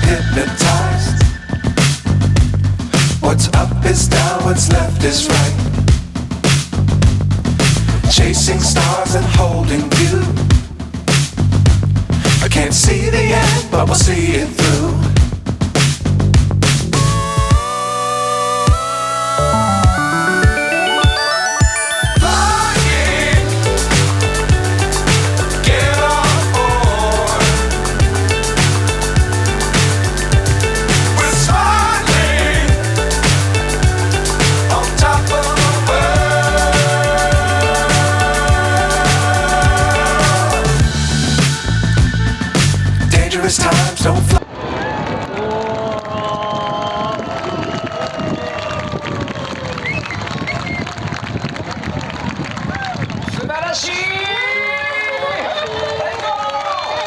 hypnotized. What's up is down, what's left is right. Chasing stars and holding you. I can't see the end, but we'll see it through. Times don't fly. Subarashi!